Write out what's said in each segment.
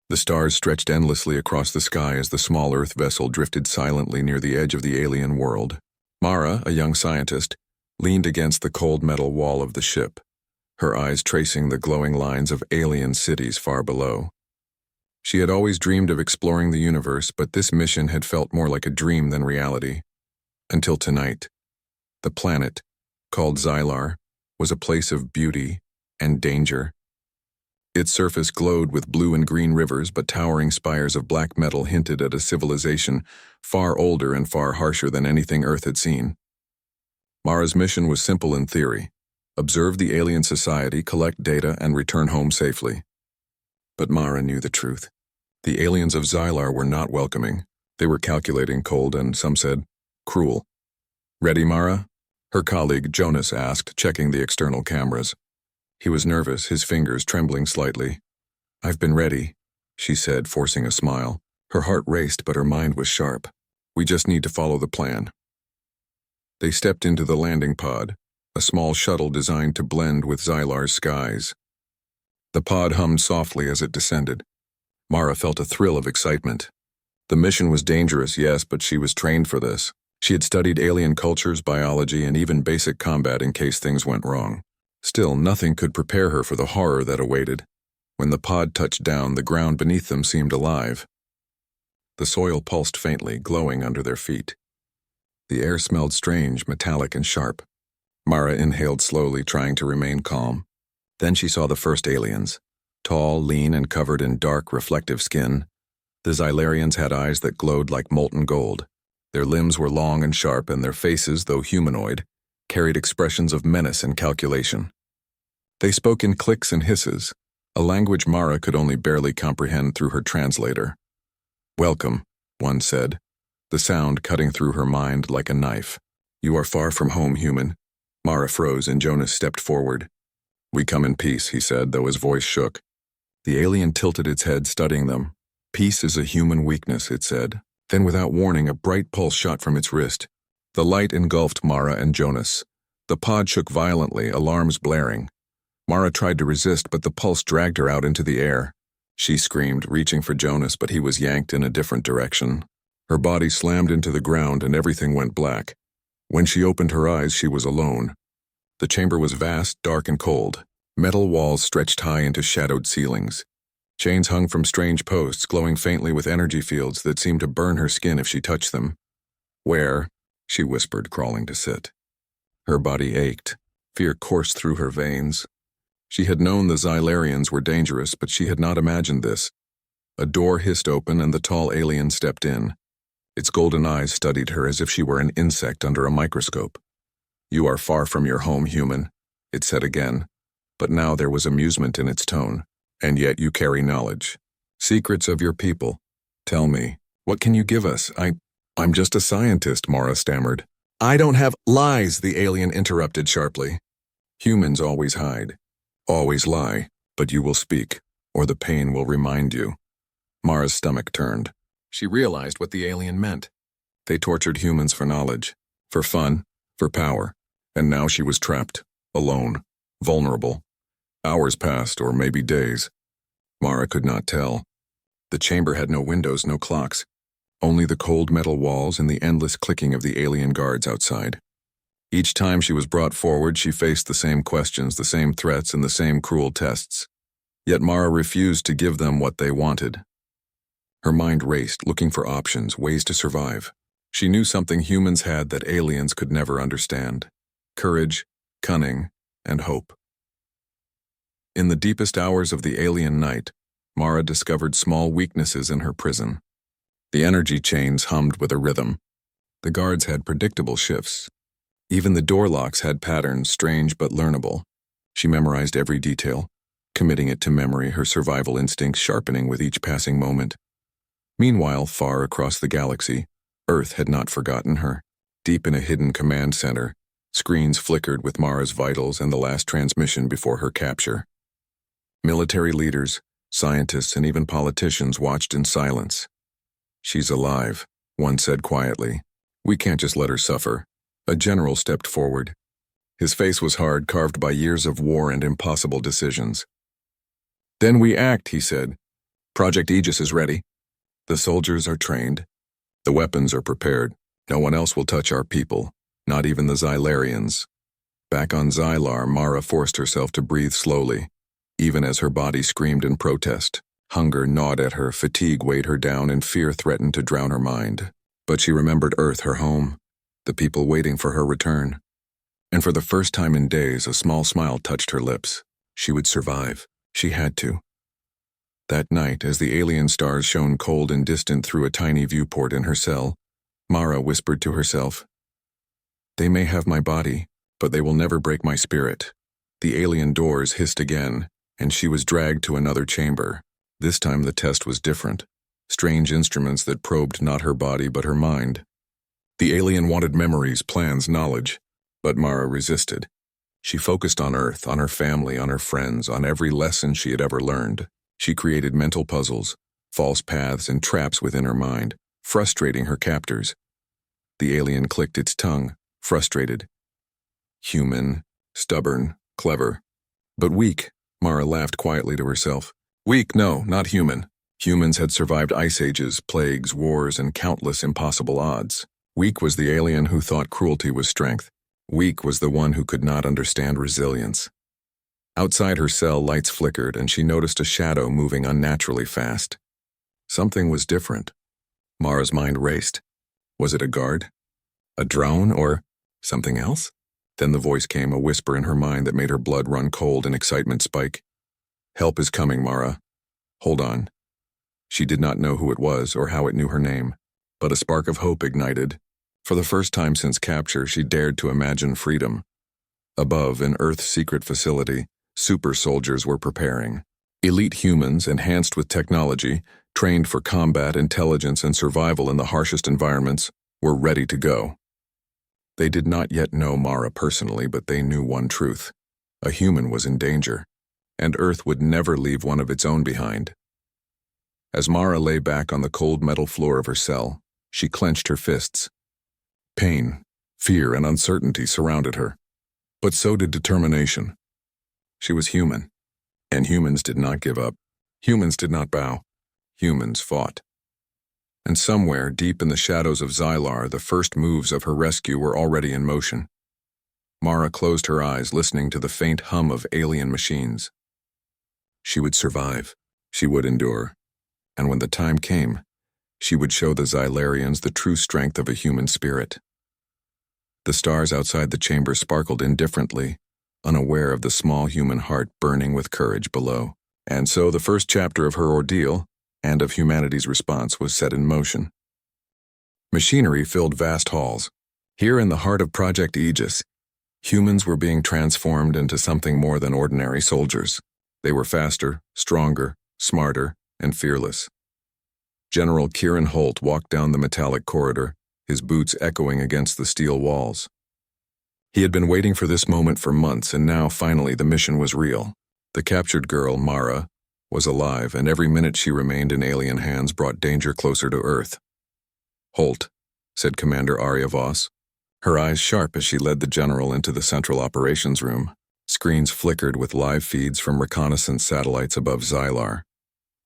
The stars stretched endlessly across the sky as the small Earth vessel drifted silently near the edge of the alien world. Mara, a young scientist, leaned against the cold metal wall of the ship, her eyes tracing the glowing lines of alien cities far below. She had always dreamed of exploring the universe, but this mission had felt more like a dream than reality. Until tonight. The planet, called Xylar, was a place of beauty and danger. Its surface glowed with blue and green rivers, but towering spires of black metal hinted at a civilization far older and far harsher than anything Earth had seen. Mara's mission was simple in theory: observe the alien society, collect data, and return home safely. But Mara knew the truth. The aliens of Xylar were not welcoming. They were calculating, cold, and, some said, cruel. "Ready, Mara?" her colleague Jonas asked, checking the external cameras. He was nervous, his fingers trembling slightly. "I've been ready," she said, forcing a smile. Her heart raced, but her mind was sharp. "We just need to follow the plan." They stepped into the landing pod, a small shuttle designed to blend with Xylar's skies. The pod hummed softly as it descended. Mara felt a thrill of excitement. The mission was dangerous, yes, but she was trained for this. She had studied alien cultures, biology, and even basic combat in case things went wrong. Still, nothing could prepare her for the horror that awaited. When the pod touched down, the ground beneath them seemed alive. The soil pulsed faintly, glowing under their feet. The air smelled strange, metallic, and sharp. Mara inhaled slowly, trying to remain calm. Then she saw the first aliens. Tall, lean, and covered in dark, reflective skin. The Xylarians had eyes that glowed like molten gold. Their limbs were long and sharp, and their faces, though humanoid, carried expressions of menace and calculation. They spoke in clicks and hisses, a language Mara could only barely comprehend through her translator. "Welcome," one said, the sound cutting through her mind like a knife. "You are far from home, human." Mara froze and Jonas stepped forward. "We come in peace," he said, though his voice shook. The alien tilted its head, studying them. "Peace is a human weakness," it said. Then, without warning, a bright pulse shot from its wrist. The light engulfed Mara and Jonas. The pod shook violently, alarms blaring. Mara tried to resist, but the pulse dragged her out into the air. She screamed, reaching for Jonas, but he was yanked in a different direction. Her body slammed into the ground and everything went black. When she opened her eyes, she was alone. The chamber was vast, dark, and cold. Metal walls stretched high into shadowed ceilings. Chains hung from strange posts, glowing faintly with energy fields that seemed to burn her skin if she touched them. "Where?" she whispered, crawling to sit. Her body ached. Fear coursed through her veins. She had known the Xylarians were dangerous, but she had not imagined this. A door hissed open and the tall alien stepped in. Its golden eyes studied her as if she were an insect under a microscope. "You are far from your home, human," it said again, but now there was amusement in its tone. "And yet you carry knowledge. Secrets of your people. Tell me, what can you give us? I'm just a scientist," Mara stammered. "I don't have lies," the alien interrupted sharply. "Humans always hide, always lie, but you will speak, or the pain will remind you." Mara's stomach turned. She realized what the alien meant. They tortured humans for knowledge, for fun, for power, and now she was trapped, alone, vulnerable. Hours passed, or maybe days. Mara could not tell. The chamber had no windows, no clocks. Only the cold metal walls and the endless clicking of the alien guards outside. Each time she was brought forward, she faced the same questions, the same threats, and the same cruel tests. Yet Mara refused to give them what they wanted. Her mind raced, looking for options, ways to survive. She knew something humans had that aliens could never understand: courage, cunning, and hope. In the deepest hours of the alien night, Mara discovered small weaknesses in her prison. The energy chains hummed with a rhythm. The guards had predictable shifts. Even the door locks had patterns, strange but learnable. She memorized every detail, committing it to memory, her survival instincts sharpening with each passing moment. Meanwhile, far across the galaxy, Earth had not forgotten her. Deep in a hidden command center, screens flickered with Mara's vitals and the last transmission before her capture. Military leaders, scientists, and even politicians watched in silence. "She's alive," one said quietly. "We can't just let her suffer." A general stepped forward. His face was hard, carved by years of war and impossible decisions. "Then we act," he said. Project Aegis is ready. The soldiers are trained. The weapons are prepared. No one else will touch our people, not even the Xylarians. Back on Xylar, Mara forced herself to breathe slowly, even as her body screamed in protest. Hunger gnawed at her, fatigue weighed her down, and fear threatened to drown her mind. But she remembered Earth, her home, the people waiting for her return. And for the first time in days, a small smile touched her lips. She would survive. She had to. That night, as the alien stars shone cold and distant through a tiny viewport in her cell, Mara whispered to herself, "They may have my body, but they will never break my spirit." The alien doors hissed again, and she was dragged to another chamber. This time the test was different. Strange instruments that probed not her body but her mind. The alien wanted memories, plans, knowledge, but Mara resisted. She focused on Earth, on her family, on her friends, on every lesson she had ever learned. She created mental puzzles, false paths, and traps within her mind, frustrating her captors. The alien clicked its tongue, frustrated. Human, stubborn, clever, but weak. Mara laughed quietly to herself. Weak, no, not human. Humans had survived ice ages, plagues, wars, and countless impossible odds. Weak was the alien who thought cruelty was strength. Weak was the one who could not understand resilience. Outside her cell, lights flickered, and she noticed a shadow moving unnaturally fast. Something was different. Mara's mind raced. Was it a guard? A drone, or something else? Then the voice came, a whisper in her mind that made her blood run cold and excitement spike. "Help is coming, Mara. Hold on." She did not know who it was or how it knew her name, but a spark of hope ignited. For the first time since capture, she dared to imagine freedom. Above, in Earth's secret facility, super soldiers were preparing. Elite humans, enhanced with technology, trained for combat, intelligence, and survival in the harshest environments, were ready to go. They did not yet know Mara personally, but they knew one truth. A human was in danger, and Earth would never leave one of its own behind. As Mara lay back on the cold metal floor of her cell, she clenched her fists. Pain, fear, and uncertainty surrounded her, but so did determination. She was human, and humans did not give up. Humans did not bow. Humans fought. And somewhere, deep in the shadows of Xylar, the first moves of her rescue were already in motion. Mara closed her eyes, listening to the faint hum of alien machines. She would survive. She would endure. And when the time came, she would show the Xylarians the true strength of a human spirit. The stars outside the chamber sparkled indifferently, unaware of the small human heart burning with courage below. And so the first chapter of her ordeal, and of humanity's response, was set in motion. Machinery filled vast halls. Here in the heart of Project Aegis, humans were being transformed into something more than ordinary soldiers. They were faster, stronger, smarter, and fearless. General Kieran Holt walked down the metallic corridor, his boots echoing against the steel walls. He had been waiting for this moment for months, and now, finally, the mission was real. The captured girl, Mara, was alive, and every minute she remained in alien hands brought danger closer to Earth. "Holt," said Commander Arya Voss, her eyes sharp as she led the general into the central operations room. Screens flickered with live feeds from reconnaissance satellites above Xylar.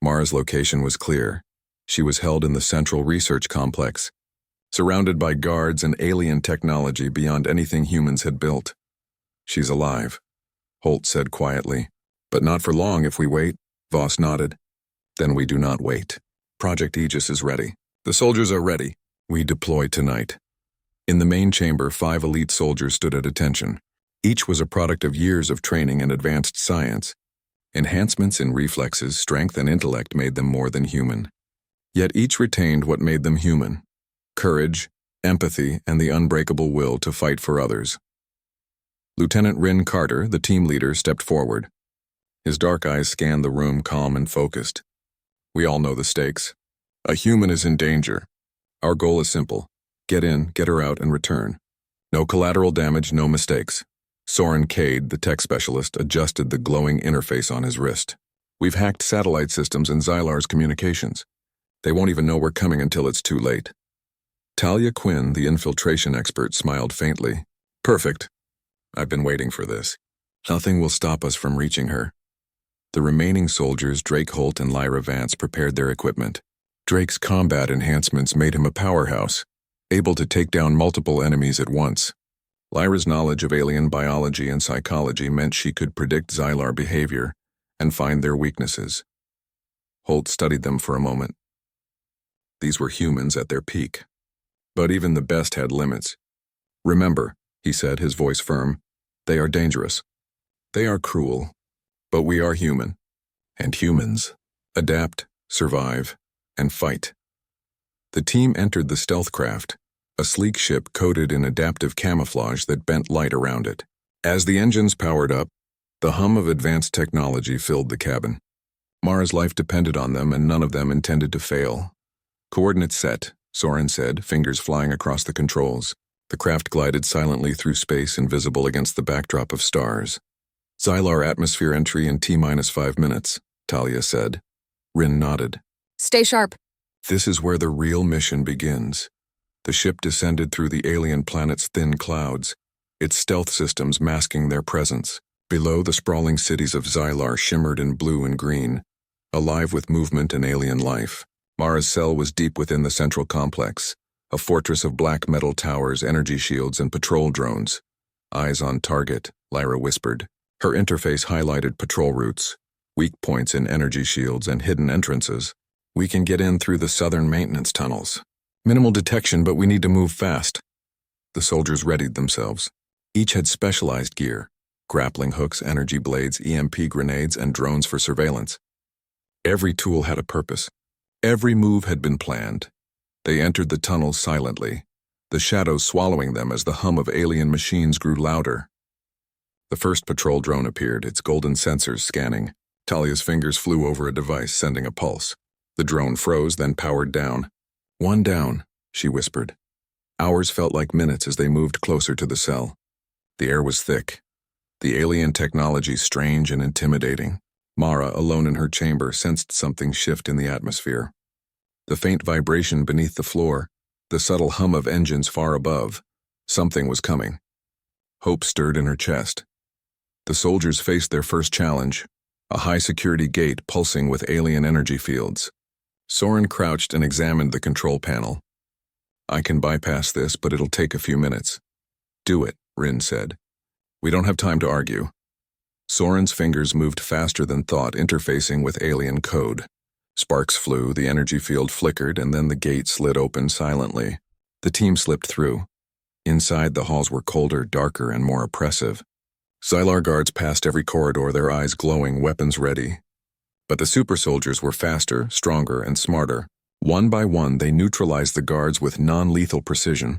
Mara's location was clear. She was held in the Central Research Complex, surrounded by guards and alien technology beyond anything humans had built. "She's alive," Holt said quietly. "But not for long if we wait." Voss nodded. "Then we do not wait. Project Aegis is ready. The soldiers are ready. We deploy tonight." In the main chamber, 5 elite soldiers stood at attention. Each was a product of years of training and advanced science. Enhancements in reflexes, strength, and intellect made them more than human. Yet each retained what made them human: courage, empathy, and the unbreakable will to fight for others. Lieutenant Ryn Carter, the team leader, stepped forward. His dark eyes scanned the room, calm and focused. "We all know the stakes. A human is in danger. Our goal is simple: get in, get her out, and return. No collateral damage, no mistakes." Soren Cade, the tech specialist, adjusted the glowing interface on his wrist. "We've hacked satellite systems and Xylar's communications. They won't even know we're coming until it's too late." Talia Quinn, the infiltration expert, smiled faintly. "Perfect. I've been waiting for this. Nothing will stop us from reaching her." The remaining soldiers, Drake Holt and Lyra Vance, prepared their equipment. Drake's combat enhancements made him a powerhouse, able to take down multiple enemies at once. Lyra's knowledge of alien biology and psychology meant she could predict Xylar behavior and find their weaknesses. Holt studied them for a moment. These were humans at their peak. But even the best had limits. "Remember," he said, his voice firm, "they are dangerous. They are cruel. But we are human. And humans adapt, survive, and fight." The team entered the stealth craft, a sleek ship coated in adaptive camouflage that bent light around it. As the engines powered up, the hum of advanced technology filled the cabin. Mara's life depended on them, and none of them intended to fail. "Coordinates set," Soren said, fingers flying across the controls. The craft glided silently through space, invisible against the backdrop of stars. "Xylar atmosphere entry in T-5 minutes, Talia said. Rin nodded. "Stay sharp." This is where the real mission begins. The ship descended through the alien planet's thin clouds, its stealth systems masking their presence. Below, the sprawling cities of Xylar shimmered in blue and green, alive with movement and alien life. Mara's cell was deep within the central complex, a fortress of black metal towers, energy shields, and patrol drones. "Eyes on target," Lyra whispered. Her interface highlighted patrol routes, weak points in energy shields, and hidden entrances. "We can get in through the southern maintenance tunnels. Minimal detection, but we need to move fast." The soldiers readied themselves. Each had specialized gear: grappling hooks, energy blades, EMP grenades, and drones for surveillance. Every tool had a purpose. Every move had been planned. They entered the tunnels silently, the shadows swallowing them as the hum of alien machines grew louder. The first patrol drone appeared, its golden sensors scanning. Talia's fingers flew over a device, sending a pulse. The drone froze, then powered down. "One down," she whispered. Hours felt like minutes as they moved closer to the cell. The air was thick, the alien technology strange and intimidating. Mara, alone in her chamber, sensed something shift in the atmosphere. The faint vibration beneath the floor, the subtle hum of engines far above. Something was coming. Hope stirred in her chest. The soldiers faced their first challenge, a high-security gate pulsing with alien energy fields. Soren crouched and examined the control panel. "I can bypass this, but it'll take a few minutes." "Do it," Rin said. "We don't have time to argue." Soren's fingers moved faster than thought, interfacing with alien code. Sparks flew, the energy field flickered, and then the gate slid open silently. The team slipped through. Inside, the halls were colder, darker, and more oppressive. Xylar guards passed every corridor, their eyes glowing, weapons ready. But the super soldiers were faster, stronger, and smarter. One by one, they neutralized the guards with non-lethal precision,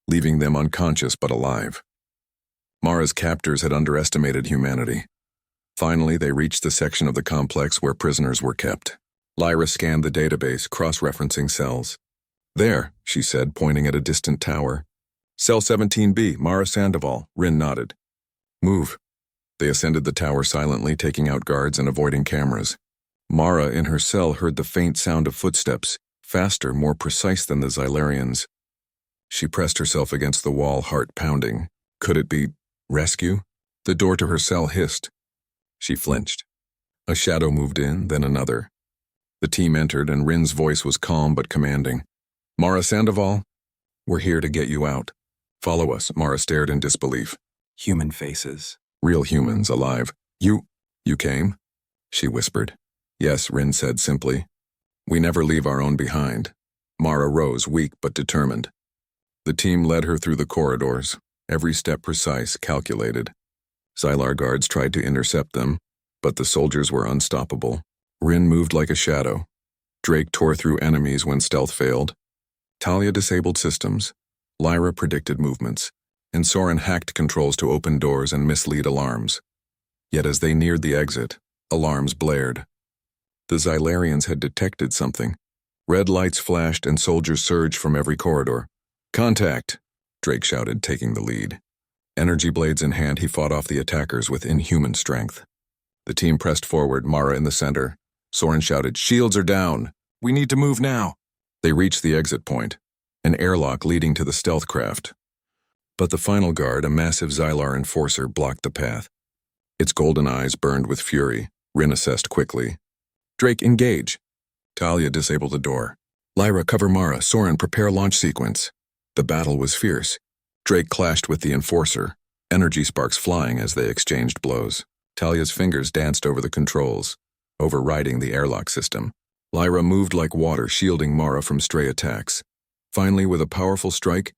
leaving them unconscious but alive. Mara's captors had underestimated humanity. Finally, they reached the section of the complex where prisoners were kept. Lyra scanned the database, cross-referencing cells. "There," she said, pointing at a distant tower. "Cell 17B, Mara Sandoval." Rin nodded. "Move." They ascended the tower silently, taking out guards and avoiding cameras. Mara, in her cell, heard the faint sound of footsteps, faster, more precise than the Xylarians. She pressed herself against the wall, heart pounding. Could it be rescue? The door to her cell hissed. She flinched. A shadow moved in, then another. The team entered, and Rin's voice was calm but commanding. "Mara Sandoval, we're here to get you out. Follow us." Mara stared in disbelief. Human faces. Real humans, alive. You came?" she whispered. "Yes," Rin said simply. "We never leave our own behind." Mara rose, weak but determined. The team led her through the corridors, every step precise, calculated. Xylar guards tried to intercept them, but the soldiers were unstoppable. Rin moved like a shadow. Drake tore through enemies when stealth failed. Talia disabled systems. Lyra predicted movements, and Soren hacked controls to open doors and mislead alarms. Yet as they neared the exit, alarms blared. The Xylarians had detected something. Red lights flashed and soldiers surged from every corridor. "Contact!" Drake shouted, taking the lead. Energy blades in hand, he fought off the attackers with inhuman strength. The team pressed forward, Mara in the center. Soren shouted, "Shields are down! We need to move now!" They reached the exit point, an airlock leading to the stealth craft. But the final guard, a massive Xylar enforcer, blocked the path. Its golden eyes burned with fury. Rin assessed quickly. Drake, engage. Talia, disable the door. Lyra, cover Mara. Soren, prepare launch sequence. The battle was fierce. Drake clashed with the Enforcer, energy sparks flying as they exchanged blows. Talia's fingers danced over the controls, overriding the airlock system. Lyra moved like water, shielding Mara from stray attacks. Finally, with a powerful strike,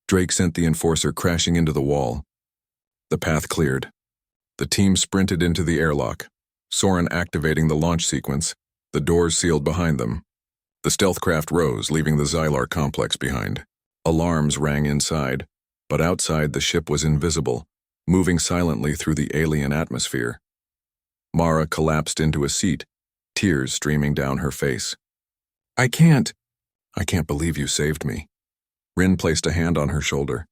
Drake sent the Enforcer crashing into the wall. The path cleared. The team sprinted into the airlock, Soren activating the launch sequence, the doors sealed behind them. The stealth craft rose, leaving the Xylar complex behind. Alarms rang inside, but outside the ship was invisible, moving silently through the alien atmosphere. Mara collapsed into a seat, tears streaming down her face. I can't believe you saved me. Rin placed a hand on her shoulder.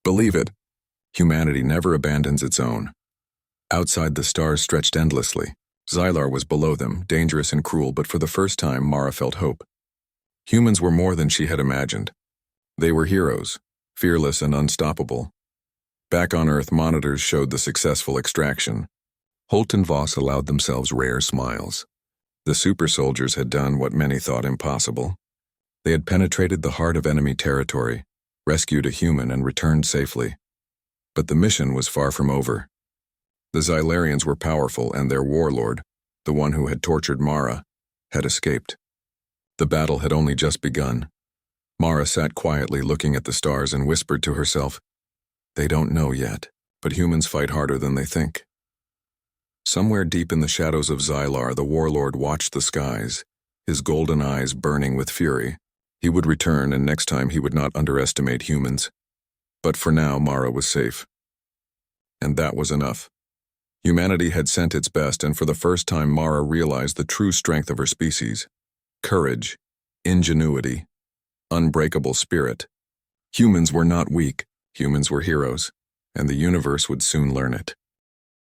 Believe it. Humanity never abandons its own. Outside, the stars stretched endlessly. Xylar was below them, dangerous and cruel, but for the first time, Mara felt hope. Humans were more than she had imagined. They were heroes, fearless and unstoppable. Back on Earth, monitors showed the successful extraction. Holt and Voss allowed themselves rare smiles. The super soldiers had done what many thought impossible. They had penetrated the heart of enemy territory, rescued a human, and returned safely. But the mission was far from over. The Xylarians were powerful, and their warlord, the one who had tortured Mara, had escaped. The battle had only just begun. Mara sat quietly looking at the stars and whispered to herself, "They don't know yet, but humans fight harder than they think." Somewhere deep in the shadows of Xylar, the warlord watched the skies, his golden eyes burning with fury. He would return, and next time he would not underestimate humans. But for now, Mara was safe. And that was enough. Humanity had sent its best, and for the first time Mara realized the true strength of her species. Courage, ingenuity, unbreakable spirit. Humans were not weak, humans were heroes, and the universe would soon learn it.